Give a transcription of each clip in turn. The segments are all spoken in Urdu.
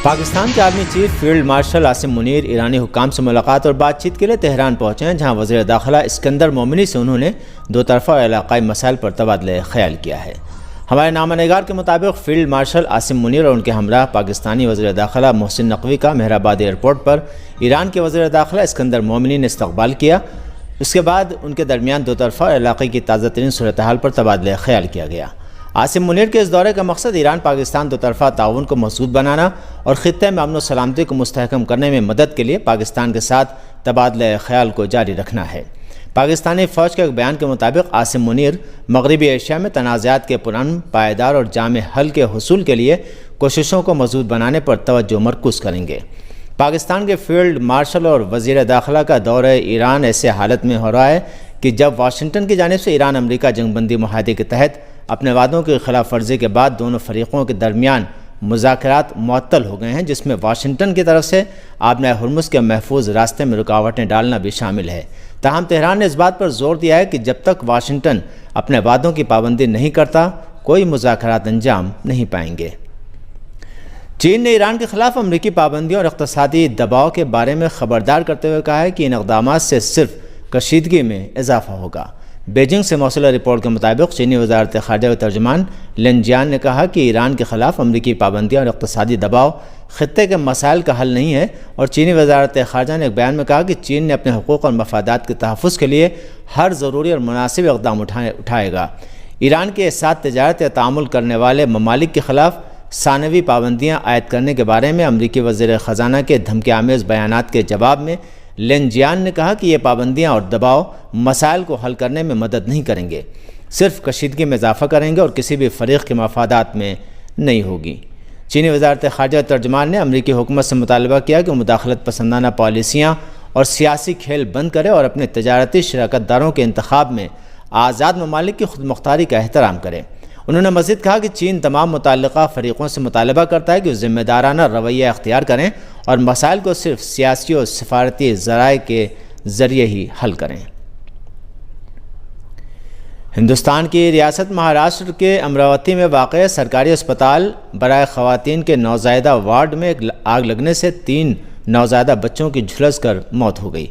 پاکستان کے army chief field marshal Asim Munir ایرانی حکام سے ملاقات اور بات چیت کے لیے تہران پہنچے ہیں، جہاں وزیر داخلہ اسکندر مومنی سے انہوں نے دو طرفہ اور علاقائی مسائل پر تبادلہ خیال کیا ہے۔ ہمارے نامہ نگار کے مطابق فیلڈ مارشل عاصم منیر اور ان کے ہمراہ پاکستانی وزیر داخلہ محسن نقوی کا مہرآباد ایئرپورٹ پر ایران کے وزیر داخلہ اسکندر مومنی نے استقبال کیا۔ اس کے بعد ان کے درمیان دو طرفہ اور علاقے کی تازہ ترین صورتحال پر تبادلہ خیال کیا گیا۔ عاصم منیر کے اس دورے کا مقصد ایران پاکستان دو طرفہ تعاون کو مضبوط بنانا اور خطے میں امن و سلامتی کو مستحکم کرنے میں مدد کے لیے پاکستان کے ساتھ تبادلہ خیال کو جاری رکھنا ہے۔ پاکستانی فوج کے ایک بیان کے مطابق عاصم منیر مغربی ایشیا میں تنازعات کے پرامن، پائیدار اور جامع حل کے حصول کے لیے کوششوں کو مضبوط بنانے پر توجہ مرکوز کریں گے۔ پاکستان کے فیلڈ مارشل اور وزیر داخلہ کا دورہ ایران ایسے حالت میں ہو رہا ہے کہ جب واشنگٹن کی جانب سے ایران امریکہ جنگ بندی معاہدے کے تحت اپنے وعدوں کی خلاف ورزی کے بعد دونوں فریقوں کے درمیان مذاکرات معطل ہو گئے ہیں، جس میں واشنگٹن کی طرف سے آبنۂ ہرمز کے محفوظ راستے میں رکاوٹیں ڈالنا بھی شامل ہے۔ تاہم تہران نے اس بات پر زور دیا ہے کہ جب تک واشنگٹن اپنے وعدوں کی پابندی نہیں کرتا، کوئی مذاکرات انجام نہیں پائیں گے۔ چین نے ایران کے خلاف امریکی پابندیوں اور اقتصادی دباؤ کے بارے میں خبردار کرتے ہوئے کہا ہے کہ ان اقدامات سے صرف کشیدگی میں اضافہ ہوگا۔ بیجنگ سے موصولہ رپورٹ کے مطابق چینی وزارت خارجہ کے ترجمان لن جیان نے کہا کہ ایران کے خلاف امریکی پابندیاں اور اقتصادی دباؤ خطے کے مسائل کا حل نہیں ہے، اور چینی وزارت خارجہ نے ایک بیان میں کہا کہ چین نے اپنے حقوق اور مفادات کے تحفظ کے لیے ہر ضروری اور مناسب اقدام اٹھائے گا۔ ایران کے ساتھ تجارت یا تعامل کرنے والے ممالک کے خلاف ثانوی پابندیاں عائد کرنے کے بارے میں امریکی وزیر خزانہ کے دھمکی آمیز بیانات کے جواب میں لن جیان نے کہا کہ یہ پابندیاں اور دباؤ مسائل کو حل کرنے میں مدد نہیں کریں گے، صرف کشیدگی میں اضافہ کریں گے اور کسی بھی فریق کے مفادات میں نہیں ہوگی۔ چینی وزارت خارجہ ترجمان نے امریکی حکومت سے مطالبہ کیا کہ وہ مداخلت پسندانہ پالیسیاں اور سیاسی کھیل بند کرے اور اپنے تجارتی شراکت داروں کے انتخاب میں آزاد ممالک کی خود مختاری کا احترام کرے۔ انہوں نے مزید کہا کہ چین تمام متعلقہ فریقوں سے مطالبہ کرتا ہے کہ وہ ذمہ دارانہ رویہ اختیار کریں اور مسائل کو صرف سیاسی اور سفارتی ذرائع کے ذریعے ہی حل کریں۔ ہندوستان کی ریاست مہاراشٹر کے امراوتی میں واقع سرکاری اسپتال برائے خواتین کے نوزائیدہ وارڈ میں ایک آگ لگنے سے 3 نوزائیدہ بچوں کی جھلس کر موت ہو گئی۔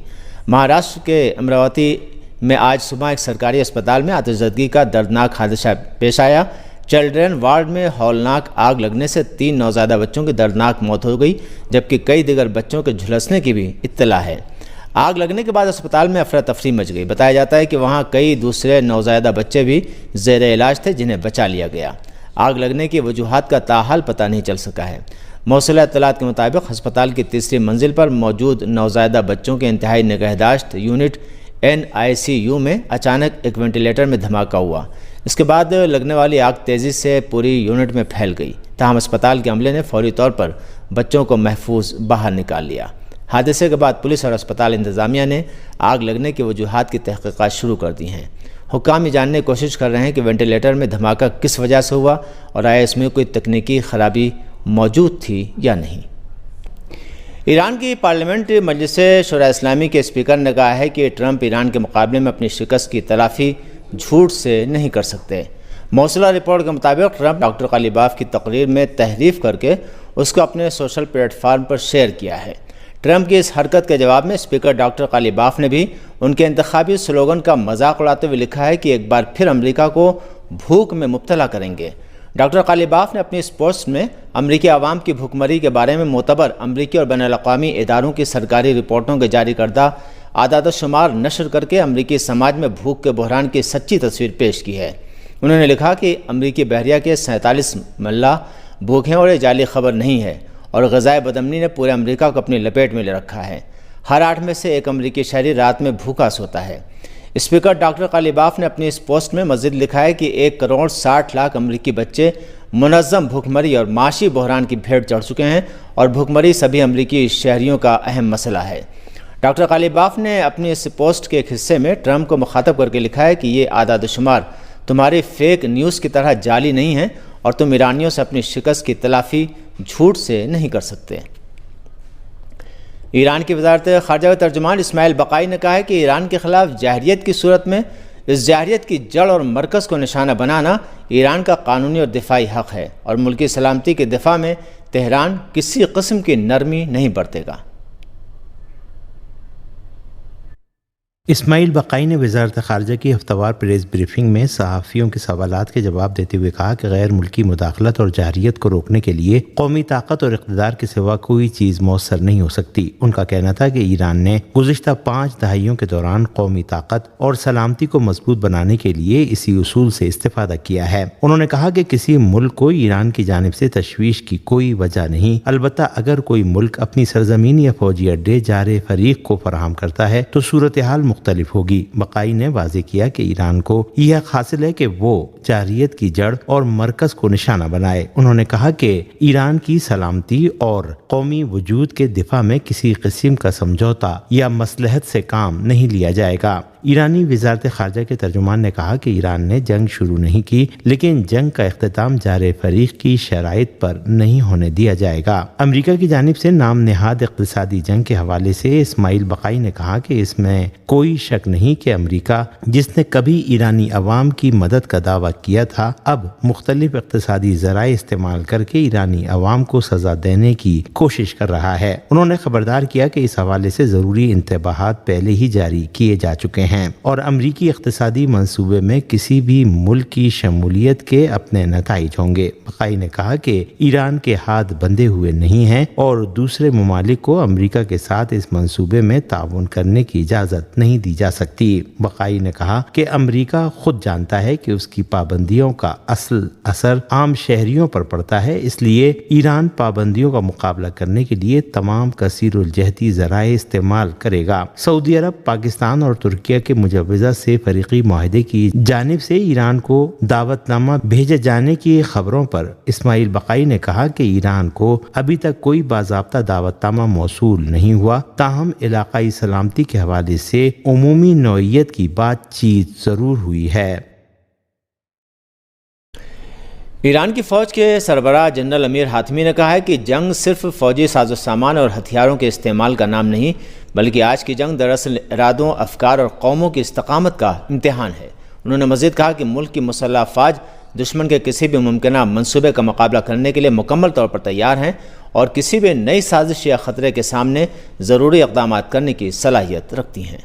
مہاراشٹر کے امراوتی میں آج صبح ایک سرکاری اسپتال میں آتش زدگی کا دردناک حادثہ پیش آیا۔ چلڈرن وارڈ میں ہولناک آگ لگنے سے 3 نوزائیدہ بچوں کی دردناک موت ہو گئی، جبکہ کئی دیگر بچوں کے جھلسنے کی بھی اطلاع ہے۔ آگ لگنے کے بعد اسپتال میں افراتفری مچ گئی۔ بتایا جاتا ہے کہ وہاں کئی دوسرے نوزائیدہ بچے بھی زیر علاج تھے جنہیں بچا لیا گیا۔ آگ لگنے کی وجوہات کا تاحال پتہ نہیں چل سکا ہے۔ موصولہ اطلاعات کے مطابق ہسپتال کی تیسری منزل پر موجود نوزائیدہ بچوں کے انتہائی نگہداشت یونٹ NICU میں اچانک ایک وینٹیلیٹر میں دھماکہ ہوا۔ اس کے بعد لگنے والی آگ تیزی سے پوری یونٹ میں پھیل گئی، تاہم اسپتال کے عملے نے فوری طور پر بچوں کو محفوظ باہر نکال لیا۔ حادثے کے بعد پولیس اور اسپتال انتظامیہ نے آگ لگنے کی وجوہات کی تحقیقات شروع کر دی ہیں۔ حکام یہ جاننے کی کوشش کر رہے ہیں کہ وینٹیلیٹر میں دھماکہ کس وجہ سے ہوا اور آیا اس میں کوئی تکنیکی خرابی موجود تھی یا نہیں۔ ایران کی پارلیمنٹ مجلس شورائے اسلامی کے اسپیکر نے کہا ہے کہ ٹرمپ ایران کے مقابلے میں اپنی شکست کی تلافی جھوٹ سے نہیں کر سکتے۔ موصولہ رپورٹ کے مطابق ٹرمپ ڈاکٹر قالیباف کی تقریر میں تحریف کر کے اس کو اپنے سوشل پلیٹ فارم پر شیئر کیا ہے۔ ٹرمپ کی اس حرکت کے جواب میں اسپیکر ڈاکٹر قالیباف نے بھی ان کے انتخابی سلوگن کا مذاق اڑاتے ہوئے لکھا ہے کہ ایک بار پھر امریکہ کو بھوک میں مبتلا کریں گے۔ ڈاکٹر قالیباف نے اپنی اس پوسٹ میں امریکی عوام کی بھوکمری کے بارے میں معتبر امریکی اور بین الاقوامی اداروں کی سرکاری رپورٹوں کے جاری کردہ اعداد و شمار نشر کر کے امریکی سماج میں بھوک کے بحران کی سچی تصویر پیش کی ہے۔ انہوں نے لکھا کہ امریکی بحریہ کے 47 ملاح بھوکے اور یہ جعلی خبر نہیں ہے، اور غذائے بدامنی نے پورے امریکہ کو اپنی لپیٹ میں لے رکھا ہے۔ ہر 8 میں سے ایک امریکی شہری رات میں بھوکا سوتا ہے۔ اسپیکر ڈاکٹر قالیباف نے اپنی اس پوسٹ میں مزید لکھا ہے کہ 1.60 کروڑ امریکی بچے منظم بھوکمری اور معاشی بحران کی بھیڑ چڑھ چکے ہیں، اور بھوکمری سبھی امریکی شہریوں کا اہم مسئلہ ہے۔ ڈاکٹر قالیباف نے اپنی اس پوسٹ کے ایک حصے میں ٹرمپ کو مخاطب کر کے لکھا ہے کہ یہ اعداد و شمار تمہاری فیک نیوز کی طرح جعلی نہیں ہیں، اور تم ایرانیوں سے اپنی شکست کی تلافی جھوٹ سے نہیں کر سکتے۔ ایران کی وزارت خارجہ کے ترجمان اسماعیل بقائی نے کہا ہے کہ ایران کے خلاف جارحیت کی صورت میں اس جارحیت کی جڑ اور مرکز کو نشانہ بنانا ایران کا قانونی اور دفاعی حق ہے اور ملکی سلامتی کے دفاع میں تہران کسی قسم کی نرمی نہیں برتے گا۔ اسماعیل بقائی نے وزارت خارجہ کی ہفتہ وار پریس بریفنگ میں صحافیوں کے سوالات کے جواب دیتے ہوئے کہا کہ غیر ملکی مداخلت اور جارحیت کو روکنے کے لیے قومی طاقت اور اقتدار کے سوا کوئی چیز مؤثر نہیں ہو سکتی۔ ان کا کہنا تھا کہ ایران نے گزشتہ 5 دہائیوں کے دوران قومی طاقت اور سلامتی کو مضبوط بنانے کے لیے اسی اصول سے استفادہ کیا ہے۔ انہوں نے کہا کہ کسی ملک کو ایران کی جانب سے تشویش کی کوئی وجہ نہیں، البتہ اگر کوئی ملک اپنی سرزمین یا فوجی اڈے جارح فریق کو فراہم کرتا ہے تو صورتحال مختلف ہوگی۔ بقائی نے واضح کیا کہ ایران کو یہ حق حاصل ہے کہ وہ جارحیت کی جڑ اور مرکز کو نشانہ بنائے۔ انہوں نے کہا کہ ایران کی سلامتی اور قومی وجود کے دفاع میں کسی قسم کا سمجھوتا یا مصلحت سے کام نہیں لیا جائے گا۔ ایرانی وزارت خارجہ کے ترجمان نے کہا کہ ایران نے جنگ شروع نہیں کی، لیکن جنگ کا اختتام جارح فریق کی شرائط پر نہیں ہونے دیا جائے گا۔ امریکہ کی جانب سے نام نہاد اقتصادی جنگ کے حوالے سے اسماعیل بقائی نے کہا کہ اس میں کوئی شک نہیں کہ امریکہ، جس نے کبھی ایرانی عوام کی مدد کا دعویٰ کیا تھا، اب مختلف اقتصادی ذرائع استعمال کر کے ایرانی عوام کو سزا دینے کی کوشش کر رہا ہے۔ انہوں نے خبردار کیا کہ اس حوالے سے ضروری انتباہات پہلے ہی جاری کیے جا چکے ہیں اور امریکی اقتصادی منصوبے میں کسی بھی ملک کی شمولیت کے اپنے نتائج ہوں گے۔ بقائی نے کہا کہ ایران کے ہاتھ بندھے ہوئے نہیں ہیں اور دوسرے ممالک کو امریکہ کے ساتھ اس منصوبے میں تعاون کرنے کی اجازت نہیں دی جا سکتی۔ بقائی نے کہا کہ امریکہ خود جانتا ہے کہ اس کی پابندیوں کا اصل اثر عام شہریوں پر پڑتا ہے، اس لیے ایران پابندیوں کا مقابلہ کرنے کے لیے تمام کثیر الجہتی ذرائع استعمال کرے گا۔ سعودی عرب، پاکستان اور ترکیہ کے مجوزہ سے فریقی معاہدے کی جانب سے ایران کو دعوت نامہ بھیجے جانے کی خبروں پر اسماعیل بقائی نے کہا کہ ایران کو ابھی تک کوئی باضابطہ دعوت نامہ موصول نہیں ہوا، تاہم علاقائی سلامتی کے حوالے سے عمومی نوعیت کی بات چیت ضرور ہوئی ہے۔ ایران کی فوج کے سربراہ جنرل امیر حاتمی نے کہا ہے کہ جنگ صرف فوجی ساز و سامان اور ہتھیاروں کے استعمال کا نام نہیں، بلکہ آج کی جنگ دراصل ارادوں، افکار اور قوموں کی استقامت کا امتحان ہے۔ انہوں نے مزید کہا کہ ملک کی مسلح افواج دشمن کے کسی بھی ممکنہ منصوبے کا مقابلہ کرنے کے لیے مکمل طور پر تیار ہیں اور کسی بھی نئی سازش یا خطرے کے سامنے ضروری اقدامات کرنے کی صلاحیت رکھتی ہیں۔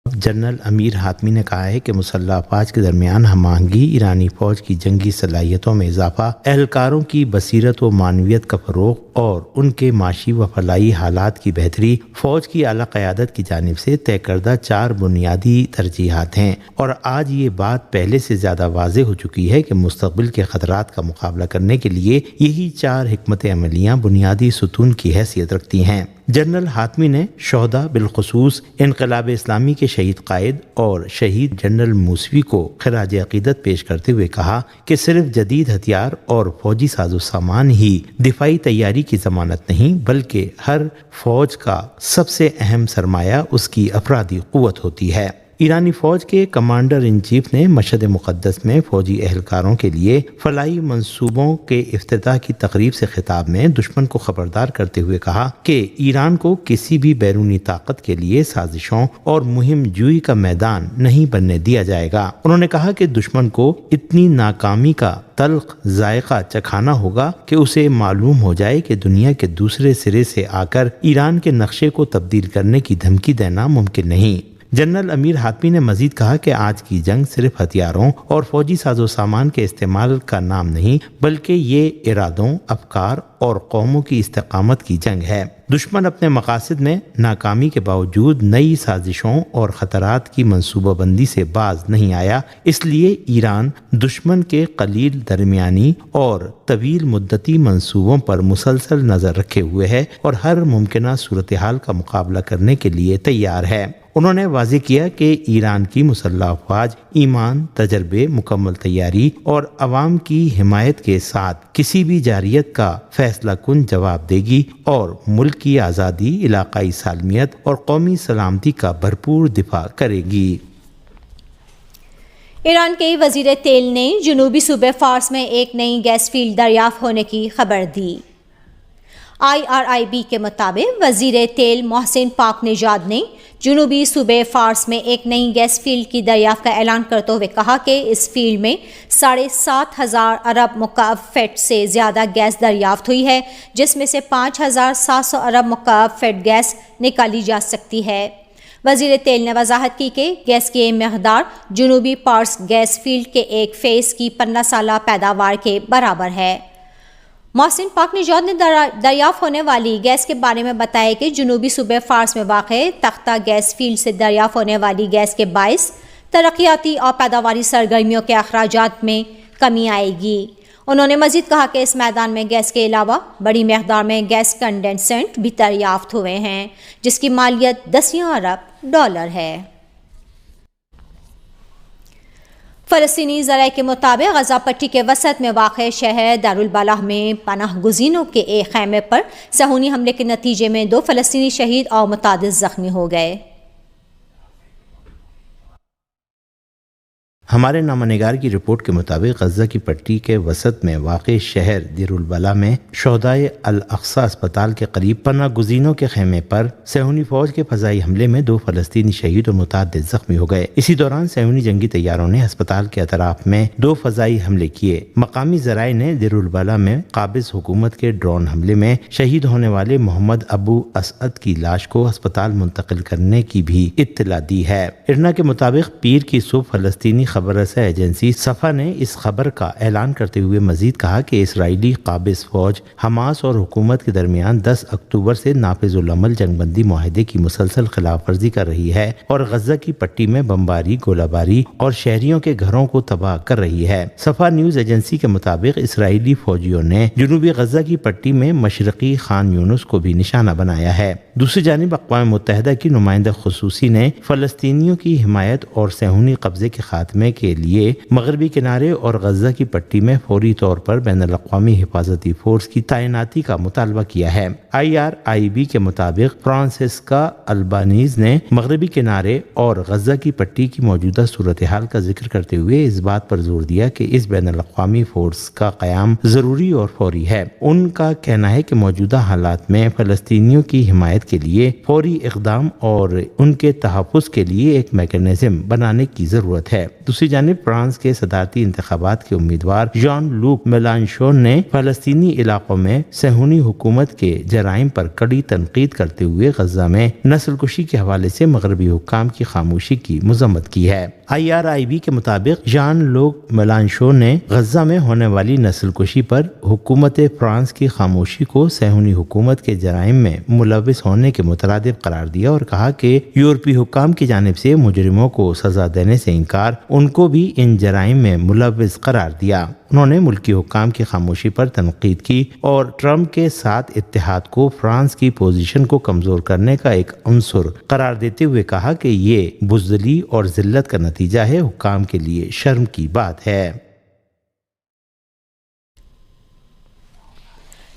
جنرل امیر حاتمی نے کہا ہے کہ مسلح افواج کے درمیان ہم آہنگی، ایرانی فوج کی جنگی صلاحیتوں میں اضافہ، اہلکاروں کی بصیرت و معنویت کا فروغ اور ان کے معاشی و فلاحی حالات کی بہتری فوج کی اعلیٰ قیادت کی جانب سے طے کردہ 4 بنیادی ترجیحات ہیں، اور آج یہ بات پہلے سے زیادہ واضح ہو چکی ہے کہ مستقبل کے خطرات کا مقابلہ کرنے کے لیے یہی 4 حکمت عملیاں بنیادی ستون کی حیثیت رکھتی ہیں۔ جنرل حاتمی نے شہداء بالخصوص انقلاب اسلامی کے شہید قائد اور شہید جنرل موسوی کو خراج عقیدت پیش کرتے ہوئے کہا کہ صرف جدید ہتھیار اور فوجی ساز و سامان ہی دفاعی تیاری کی ضمانت نہیں، بلکہ ہر فوج کا سب سے اہم سرمایہ اس کی افرادی قوت ہوتی ہے۔ ایرانی فوج کے کمانڈر ان چیف نے مشہد مقدس میں فوجی اہلکاروں کے لیے فلاحی منصوبوں کے افتتاح کی تقریب سے خطاب میں دشمن کو خبردار کرتے ہوئے کہا کہ ایران کو کسی بھی بیرونی طاقت کے لیے سازشوں اور مہم جوئی کا میدان نہیں بننے دیا جائے گا۔ انہوں نے کہا کہ دشمن کو اتنی ناکامی کا تلخ ذائقہ چکھانا ہوگا کہ اسے معلوم ہو جائے کہ دنیا کے دوسرے سرے سے آ کر ایران کے نقشے کو تبدیل کرنے کی دھمکی دینا ممکن نہیں۔ جنرل امیر حاتمی نے مزید کہا کہ آج کی جنگ صرف ہتھیاروں اور فوجی ساز و سامان کے استعمال کا نام نہیں، بلکہ یہ ارادوں، افکار اور قوموں کی استقامت کی جنگ ہے۔ دشمن اپنے مقاصد میں ناکامی کے باوجود نئی سازشوں اور خطرات کی منصوبہ بندی سے باز نہیں آیا، اس لیے ایران دشمن کے قلیل، درمیانی اور طویل مدتی منصوبوں پر مسلسل نظر رکھے ہوئے ہے اور ہر ممکنہ صورتحال کا مقابلہ کرنے کے لیے تیار ہے۔ انہوں نے واضح کیا کہ ایران کی مسلح افواج ایمان، تجربے، مکمل تیاری اور عوام کی حمایت کے ساتھ کسی بھی جارحیت کا فیصلہ کن جواب دے گی اور ملک کی آزادی، علاقائی سالمیت اور قومی سلامتی کا بھرپور دفاع کرے گی۔ ایران کے وزیر تیل نے جنوبی صوبے فارس میں ایک نئی گیس فیلڈ دریافت ہونے کی خبر دی۔ IRIB کے مطابق وزیر تیل محسن پاک نژاد نے جنوبی صوبے فارس میں ایک نئی گیس فیلڈ کی دریافت کا اعلان کرتے ہوئے کہا کہ اس فیلڈ میں 7,500 ارب مکعب فٹ سے زیادہ گیس دریافت ہوئی ہے، جس میں سے 5,700 ارب مکعب فٹ گیس نکالی جا سکتی ہے۔ وزیر تیل نے وضاحت کی کہ گیس کی یہ مقدار جنوبی پارس گیس فیلڈ کے ایک فیز کی 15 سالہ پیداوار کے برابر ہے۔ محسن پاک نژاد نے دریافت ہونے والی گیس کے بارے میں بتایا کہ جنوبی صوبے فارس میں واقع تختہ گیس فیلڈ سے دریافت ہونے والی گیس کے باعث ترقیاتی اور پیداواری سرگرمیوں کے اخراجات میں کمی آئے گی۔ انہوں نے مزید کہا کہ اس میدان میں گیس کے علاوہ بڑی مقدار میں گیس کنڈنسنٹ بھی دریافت ہوئے ہیں، جس کی مالیت 10 ارب ڈالر ہے۔ فلسطینی ذرائع کے مطابق غزہ پٹی کے وسط میں واقع شہر دارالبلح میں پناہ گزینوں کے ایک خیمے پر صہیونی حملے کے نتیجے میں 2 فلسطینی شہید اور متعدد زخمی ہو گئے۔ ہمارے نامہ نگار کی رپورٹ کے مطابق غزہ کی پٹی کے وسط میں واقع شہر دیر البلح میں شہدائے الاقصی اسپتال کے قریب پناہ گزینوں کے خیمے پر صہیونی فوج کے فضائی حملے میں 2 فلسطینی شہید اور متعدد زخمی ہو گئے۔ اسی دوران صہیونی جنگی طیاروں نے اسپتال کے اطراف میں 2 فضائی حملے کیے۔ مقامی ذرائع نے دیر البلح میں قابض حکومت کے ڈرون حملے میں شہید ہونے والے محمد ابو اسعد کی لاش کو اسپتال منتقل کرنے کی بھی اطلاع دی ہے۔ ارنا کے مطابق پیر کی صبح فلسطینی خبر رساں ایجنسی صفا نے اس خبر کا اعلان کرتے ہوئے مزید کہا کہ اسرائیلی قابض فوج حماس اور حکومت کے درمیان 10 اکتوبر سے نافذ العمل جنگ بندی معاہدے کی مسلسل خلاف ورزی کر رہی ہے اور غزہ کی پٹی میں بمباری، گولہ باری اور شہریوں کے گھروں کو تباہ کر رہی ہے۔ صفا نیوز ایجنسی کے مطابق اسرائیلی فوجیوں نے جنوبی غزہ کی پٹی میں مشرقی خان یونس کو بھی نشانہ بنایا ہے۔ دوسری جانب اقوام متحدہ کی نمائندہ خصوصی نے فلسطینیوں کی حمایت اور صہیونی قبضے کے خاتمے کے لیے مغربی کنارے اور غزہ کی پٹی میں فوری طور پر بین الاقوامی حفاظتی فورس کی تعیناتی کا مطالبہ کیا ہے۔ IRIB کے مطابق فرانسسکا البانیز نے مغربی کنارے اور غزہ کی پٹی کی موجودہ صورتحال کا ذکر کرتے ہوئے اس بات پر زور دیا کہ اس بین الاقوامی فورس کا قیام ضروری اور فوری ہے۔ ان کا کہنا ہے کہ موجودہ حالات میں فلسطینیوں کی حمایت کے لیے فوری اقدام اور ان کے تحفظ کے لیے ایک میکانزم بنانے کی ضرورت ہے۔ دوسری جانب فرانس کے صدارتی انتخابات کے امیدوار ژان لوک میلانشون نے فلسطینی علاقوں میں صہیونی حکومت کے جرائم پر کڑی تنقید کرتے ہوئے غزہ میں نسل کشی کے حوالے سے مغربی حکام کی خاموشی کی مذمت کی ہے۔ IRIB کے مطابق ژان لوک میلانشون نے غزہ میں ہونے والی نسل کشی پر حکومت فرانس کی خاموشی کو صہیونی حکومت کے جرائم میں ملوث ہونے کے مترادف قرار دیا اور کہا کہ یورپی حکام کی جانب سے مجرموں کو سزا دینے سے انکار ان کو بھی ان جرائم میں ملوث قرار دیا۔ انہوں نے ملکی حکام کی خاموشی پر تنقید کی اور ٹرمپ کے ساتھ اتحاد کو فرانس کی پوزیشن کو کمزور کرنے کا ایک عنصر قرار دیتے ہوئے کہا کہ یہ بزدلی اور ذلت کا نتیجہ ہے، حکام کے لیے شرم کی بات ہے۔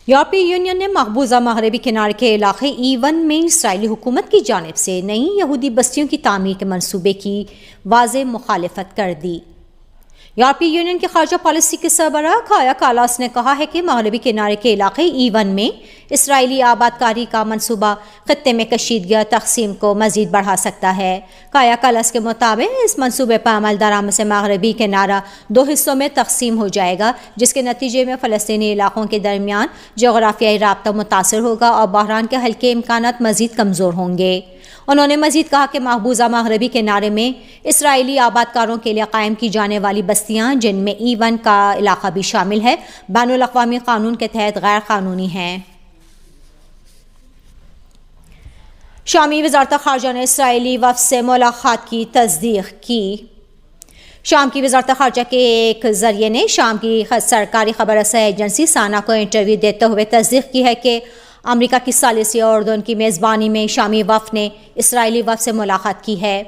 یورپی یونین نے مقبوضہ مغربی کنارے کے علاقے E1 میں اسرائیلی حکومت کی جانب سے نئی یہودی بستیوں کی تعمیر کے منصوبے کی واضح مخالفت کر دی۔ یورپی یونین کے خارجہ پالیسی کے سربراہ کایا کالاس نے کہا ہے کہ مغربی کنارے کے علاقے E1 میں اسرائیلی آباد کاری کا منصوبہ خطے میں کشیدگی اور تقسیم کو مزید بڑھا سکتا ہے۔ کایا کالاس کے مطابق اس منصوبے پر عمل درآمد سے مغربی کنارہ 2 حصوں میں تقسیم ہو جائے گا، جس کے نتیجے میں فلسطینی علاقوں کے درمیان جغرافیائی رابطہ متاثر ہوگا اور بحران کے حل کے امکانات مزید کمزور ہوں گے۔ انہوں نے مزید کہا کہ محفوظہ مغربی کنارے میں اسرائیلی آباد کاروں کے لیے قائم کی جانے والی بستیاں، جن میں E1 کا علاقہ بھی شامل ہے، بین الاقوامی قانون کے تحت غیر قانونی ہیں۔ شامی وزارت خارجہ نے اسرائیلی وفد سے ملاقات کی تصدیق کی۔ شام کی وزارت خارجہ کے ایک ذریعے نے شام کی سرکاری خبر رساں ایجنسی سانا کو انٹرویو دیتے ہوئے تصدیق کی ہے کہ امریکہ کی ثالثی اور اردن کی میزبانی میں شامی وفد نے اسرائیلی وفد سے ملاقات کی ہے۔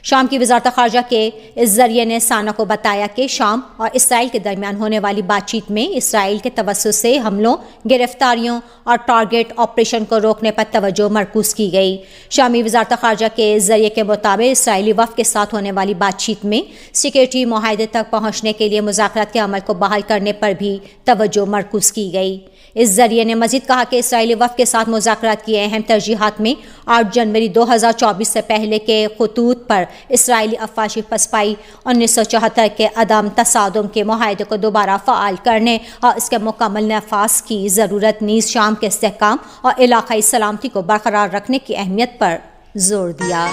شام کی وزارت خارجہ کے اس ذریعے نے سانا کو بتایا کہ شام اور اسرائیل کے درمیان ہونے والی بات چیت میں اسرائیل کے توسط سے حملوں، گرفتاریوں اور ٹارگٹ آپریشن کو روکنے پر توجہ مرکوز کی گئی۔ شامی وزارت خارجہ کے اس ذریعے کے مطابق اسرائیلی وفد کے ساتھ ہونے والی بات چیت میں سیکورٹی معاہدے تک پہنچنے کے لیے مذاکرات کے عمل کو بحال کرنے پر بھی توجہ مرکوز کی گئی۔ اس ذریعے نے مزید کہا کہ اسرائیلی وفد کے ساتھ مذاکرات کی اہم ترجیحات میں 8 جنوری 2024 سے پہلے کے خطوط پر اسرائیلی افواجی پسپائی، 1974 کے عدم تصادم کے معاہدے کو دوبارہ فعال کرنے اور اس کے مکمل نفاذ کی ضرورت، نیز شام کے استحکام اور علاقائی سلامتی کو برقرار رکھنے کی اہمیت پر زور دیا۔